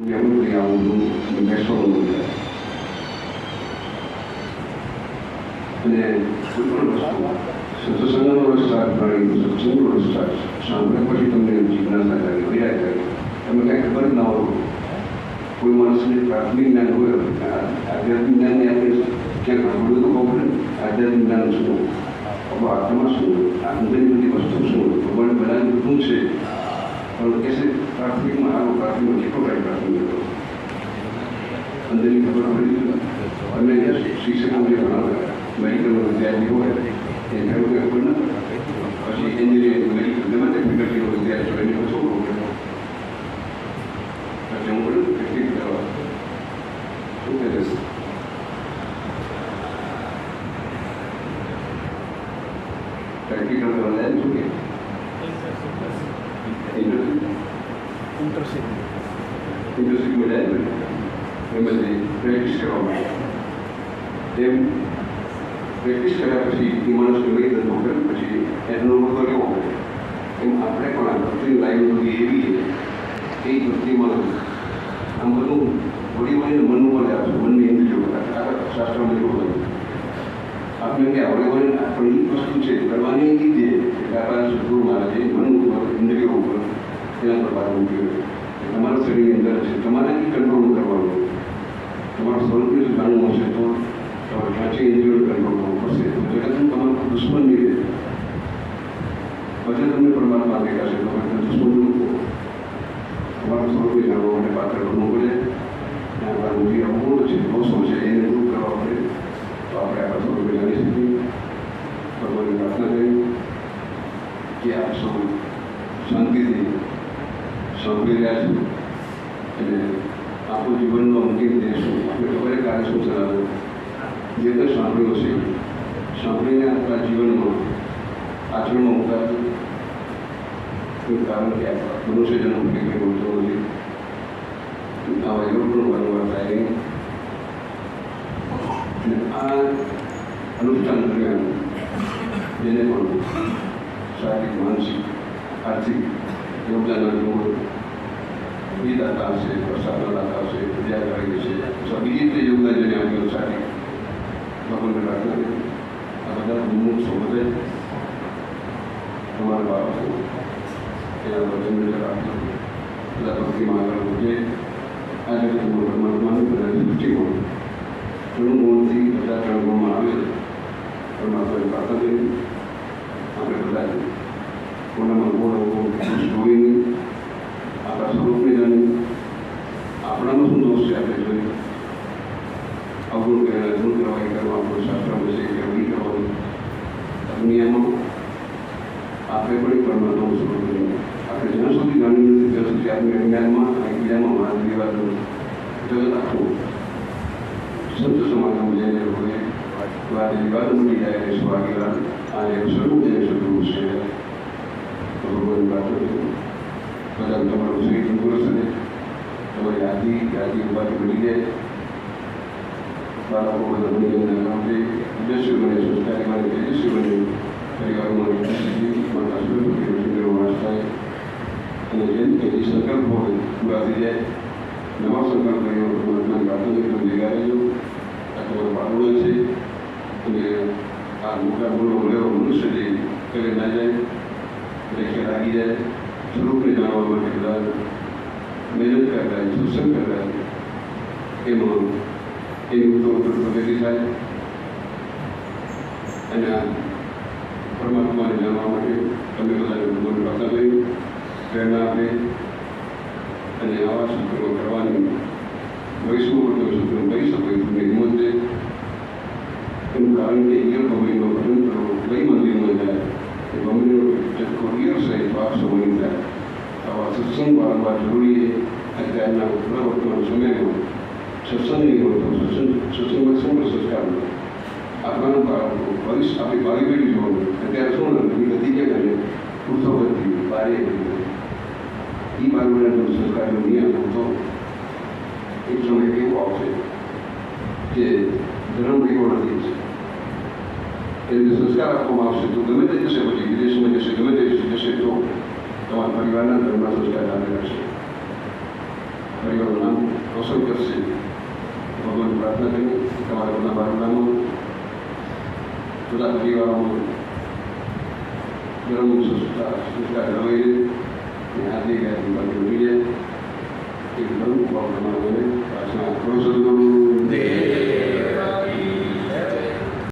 Memori yang besok અને કોઈ પણ વસ્તુ સત્સંગનો સ્ટાર્ટ કરી સત્સંગનો સ્ટાર્ટ સાંભળ્યા પછી તમને જિજ્ઞાસા થાય વિરાય થાય તમે કાંઈ ખબર ના હોય કોઈ માણસને પ્રાથમિક જ્ઞાન હોય આધ્યાત્મિક જ્ઞાનને આપણે ક્યાંક સાંભળ્યું તો ખબર આધ્યાત્મિક જ્ઞાન શું આત્મા શું અંદરની બધી વસ્તુ શું ભગવાન બધા બધું છે પણ કહેશે પ્રાથમિકમાં આવો પ્રાથમિક કેટલો કાંઈ પ્રાથમિક હતો અંદરની ખબર પડી અને શિક્ષકને ભણાવ્યા મેડિકલ વિદ્યાર્થી હોય એ ઘણું કંઈ ખબર ન પછી એન્જિનિયરિંગ મેડિકલ ગમે તે ફેકલ્ટીનો વિદ્યાર્થી હોય એને શું પ્રોબ્લેમ પછી હું બોલું પ્રેક્ટિસ કરવા શું કહે છે પ્રેક્ટિકલ કરવા જાય શું કે ઇન્ટરસીપમાં જાય ને એમાંથી પ્રેક્ટિસ કરવા માટે એમ પ્રેક્ટિસ કર્યા પછી એ માણસ ગમે ધંધો કરે પછી એનો અનુભવ કેવો હોય એમ આપણે પણ આ ભક્તિની લાઈન બધી એવી છે એ ભક્તિમાં આમ બધું વળી વળીને મનનું પણ આપશે મનની ઇન્દ્રિયો આગળ શાસ્ત્રમાં જેવું હોય આપણે કે આવડે વળીને પણ એ વસ્તુ છે કરવાની એ રીતે એટલે આપણા સદગુરુ મહારાજે મન ઉપર ઇન્દ્રિયો ઉપર એના પર વાત મૂકી હોય તમારા શરીરની અંદર છે તમારે કંટ્રોલ કરવાનું તમારું સ્વરૂપને જો જાણવું હશે તો તમારે સાચી ઇન્દ્રિયો કંટ્રોલ કરવું પડશે જગતનું તમારું દુશ્મન નહીં રહે પછી તમને પરમાત્મા દેખાશે તમે દુશ્મન તમારું સ્વરૂપને જાણવા માટે પાત્ર બનવું પડે આપણા બુદ્ધિ અમૂળ છે દોષો છે એને દૂર કરવા પડે તો આપણે આપણા સ્વરૂપે જાણી શકીએ ભગવાનની પ્રાર્થના કરી કે આપ સૌ શાંતિથી સાંભળી રહ્યા છો અને આપણું જીવનનો અંતિમ દેશ શું આપણે ખબર કાર્ય શું ચલાવ્યું જે કંઈ સાંભળ્યું છે સાંભળીને આપણા જીવનમાં આચરણમાં ઉતારતું કોઈ કારણ કે મનુષ્ય જન્મ કંઈ બોલતો નથી આવા એવું પણ વારંવાર થાય અને આ અનુષ્ઠાન દરમિયાન જેને પણ શારીરિક માનસિક આર્થિક યોગદાન આપ્યું એ દાતા હશે પ્રસાદના દાતા હશે વિદ્યાકારી છે અથવા બીજી રીતે યોગદાન જેને આપ્યું શારીરિક ભગવાનને પ્રાર્થના કરી આ બધા ઉન્મુખ છો બધે તમારા બાળકો એના વચનને રાખજો બધા ભક્તિમાં આગળ વધે આ જગત પરમાત્માનું બધા દૃષ્ટિકોણ ઘણું ગુણથી બધા ચણવામાં આવે પરમાત્માની પ્રાર્થના કરી આપણે બધા કોનામાં ગુણ જોઈને આપણા સ્વરૂપને જાણી આપણામાં શું દોષ છે આપણે જોઈએ અવગુણ કહેવાય ગુણ કહેવાય કરવા આપણું શાસ્ત્રમાં છે કે નહીં કરવાનું દુનિયામાં આપણે પણ પરમાત્માનું સ્વરૂપ જોઈએ આપણે જ્યાં સુધી જાણી નથી ત્યાં સુધી આપણે જ્ઞાનમાં એકબીજામાં વાદ વિવાદનું જગત આખું સંત સમાજમાં જઈને લોકોએ વાદ વિવાદ મળી જાય સ્વાગીવાદ આ એક સ્વરૂપ જે સ્વરૂપ છે ભગવાન પ્રાર્થના બધા તમારું શરીર તંદુરસ્ત રહે તમારી યાદી ઉપાધિ બની જાય બાળકો બધા બની જાય કામથી તેજસ્વી બને સંસ્કારી બને તેજસ્વી બને પરિવારમાં માતા સુરક્ષિત વાસ થાય અને જેમ કે જે સંકલ્પ હોય પૂરા થઈ જાય નવા સંકલ્પ કર્યો પરમાત્માની પ્રાર્થના તમે ભેગા રહેજો આ તમારો બાળકો છે અને આ મોટા ગુણો લેવો મનુષ્ય જે કરે ના જાય એટલે લાગી જાય સ્વરૂપને જાણવા માટે બધા મહેનત કરતા સત્સંગ કરતા એમાં એની ઉત્તર પ્રગતિ થાય અને આ પરમાત્માને જાણવા માટે તમે બધાને ભગવાન પ્રાર્થના કરી પ્રેરણા આપે અને આવા સૂત્રો કરવાની વૈષ્ણવ તમે સૂત્રો કહી શકો તમને હિંમત દે એનું કારણ કે ઈયર ગમીનો ભજન કરો કઈ મંદિરમાં જાય એ ગમીનો ઈયર સહિત આપ સમય જાય આવા સત્સંગ વારંવાર જરૂરી છે અત્યારના વર્તમાન સમયમાં સત્સંગ નહીં હોય તો સત્સંગમાં શું સંસ્કાર મળે આપણાનું ભવિષ્ય આપણી ભાવિ પેઢી જોવાનું અત્યારે શું નથી ગતિ કે કરે ઉત્સવથી બારે એ બારવાના સંસ્કારનો નિયમ હતો એક સમય એવો આવશે કે ધર્મ એવો નથી એ રીતે સંસ્કાર આપવામાં આવશે તો ગમે તે જશે પછી વિદેશમાં જશે ગમે તે જશે તો તમારા પરિવારના ધર્મના સંસ્કાર ચાલી રહેશે પરિવારનું નામ રોશન કરશે. ભગવાન પ્રાર્થના કરી તમારા બધા બાળકોમાં બધા પરિવારોમાં ધર્મ સંસ્કાર જળવાઈ રહે અને આજે ગયા મીડિયા એ ધર્મ પ્રમાણે પ્રાર્થના કરો છો.